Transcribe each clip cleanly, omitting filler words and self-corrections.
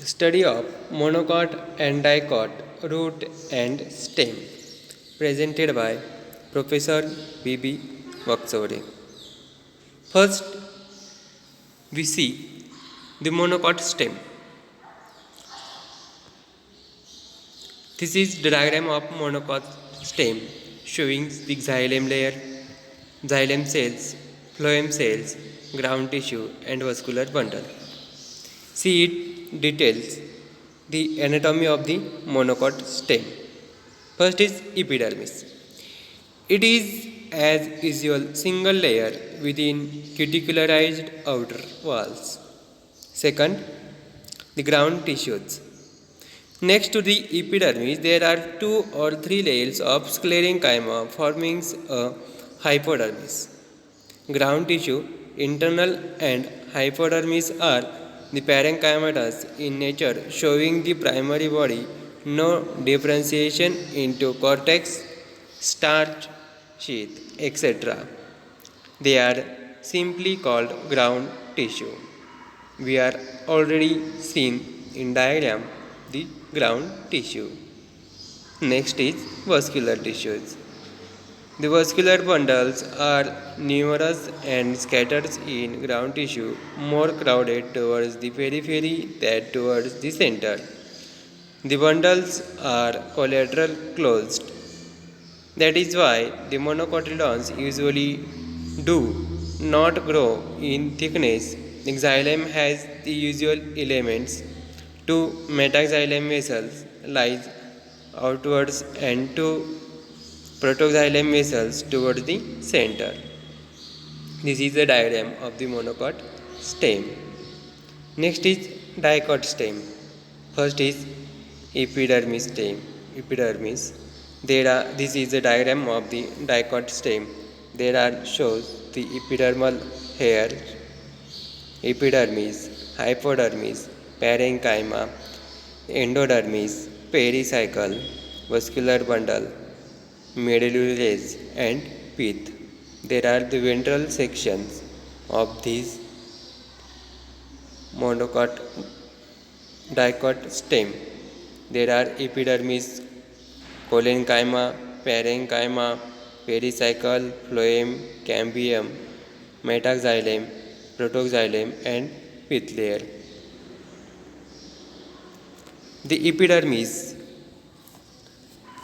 Study of monocot and dicot root and stem, presented by Professor B.B. Vaksore. First, we see the monocot stem. This is the diagram of monocot stem showing the xylem layer, xylem cells, phloem cells, ground tissue and vascular bundle. See it details the anatomy of the monocot stem. First is epidermis. It is as usual single layer within cuticularized outer walls. Second, the ground tissues. Next to the epidermis, there are 2 or 3 layers of sclerenchyma forming a hypodermis. Ground tissue, internal and hypodermis are the parenchymatous in nature, showing the primary body, no differentiation into cortex, starch sheath, etc. They are simply called ground tissue. We are already seen in diagram the ground tissue. Next is vascular tissues. The vascular bundles are numerous and scattered in ground tissue, more crowded towards the periphery than towards the center. The bundles are collateral closed. That is why the monocotyledons usually do not grow in thickness. The xylem has the usual elements. 2 metaxylem vessels lies outwards and 2 protoxylem vessels towards the center. This is the diagram of the monocot stem. Next is dicot stem. First is epidermis stem. Epidermis. This is the diagram of the dicot stem. There are shows the epidermal hair, epidermis, hypodermis, parenchyma, endodermis, pericycle, vascular bundle, medullary and pith. There are the ventral sections of these monocot dicot stem. There are epidermis, collenchyma, parenchyma, pericycle, phloem, cambium, metaxylem, protoxylem and pith layer. The epidermis.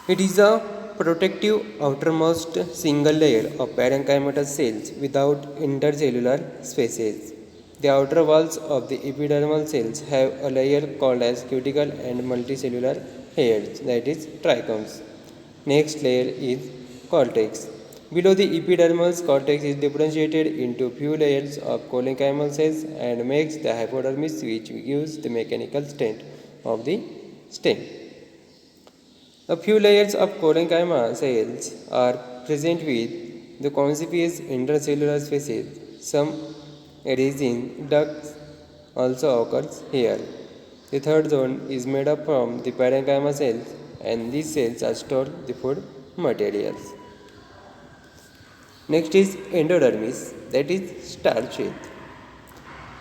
It is a protective outermost single layer of parenchymatous cells without intercellular spaces. The outer walls of the epidermal cells have a layer called as cuticle and multicellular hairs, that is trichomes. Next layer is cortex. Below the epidermal cortex is differentiated into few layers of collenchymal cells and makes the hypodermis, which gives the mechanical strength of the stem. A few layers of collenchyma cells are present with the conspicuous intercellular spaces. Some resin ducts also occurs here. The third zone is made up from the parenchyma cells, and these cells are stored the food materials. Next is endodermis, that is starch sheath.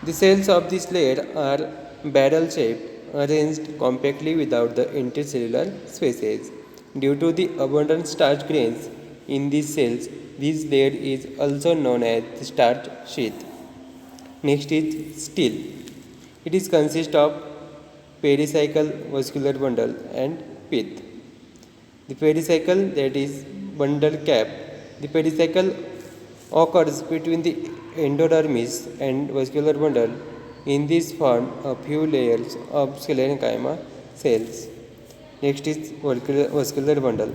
The cells of this layer are barrel shaped, arranged compactly without the intercellular spaces. Due to the abundant starch grains in these cells, this layer is also known as the starch sheath. Next is stele. It is consists of pericycle, vascular bundle and pith. The pericycle, that is bundle cap. The pericycle occurs between the endodermis and vascular bundle. In this form, a few layers of sclerenchyma cells. Next is vascular bundle.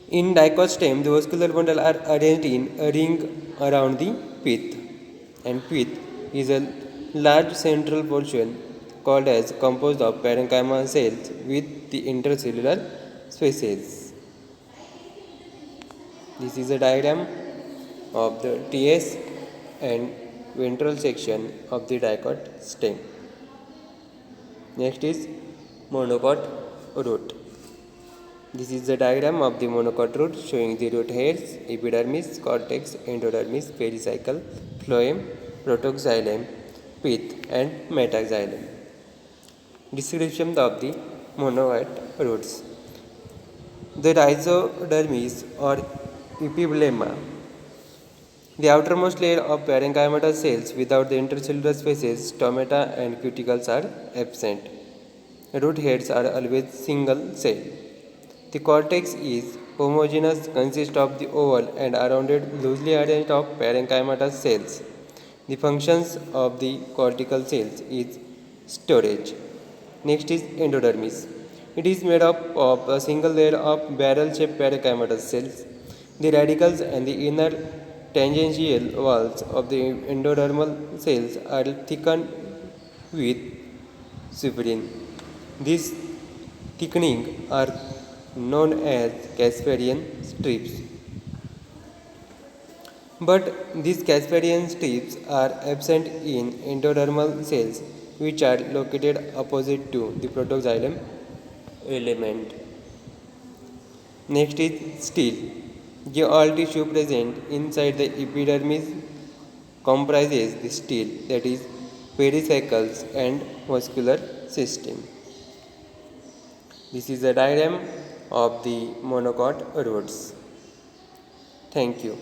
In dicot stem, the vascular bundle are arranged in a ring around the pith, and pith is a large central portion called as composed of parenchyma cells with the intercellular spaces. This is a diagram of the TS and ventral section of the dicot stem. Next is monocot root. This is the diagram of the monocot root showing the root hairs, epidermis, cortex, endodermis, pericycle, phloem, protoxylem, pith and metaxylem. Description of the monocote roots. The rhizodermis or epiblema, the outermost layer of parenchymatous cells without the intercellular spaces, stomata and cuticles are absent. Root heads are always single cell. The cortex is homogeneous, consists of the oval and rounded, loosely arranged of parenchymatous cells. The functions of the cortical cells is storage. Next is endodermis. It is made up of a single layer of barrel-shaped parenchymatous cells. The radicals and the inner tangential walls of the endodermal cells are thickened with suberin. These thickening are known as Casparian strips. But these Casparian strips are absent in endodermal cells, which are located opposite to the protoxylem element. Next is stele. The all tissue present inside the epidermis comprises the stele, that is, pericycles and muscular system. This is a diagram of the monocot roots. Thank you.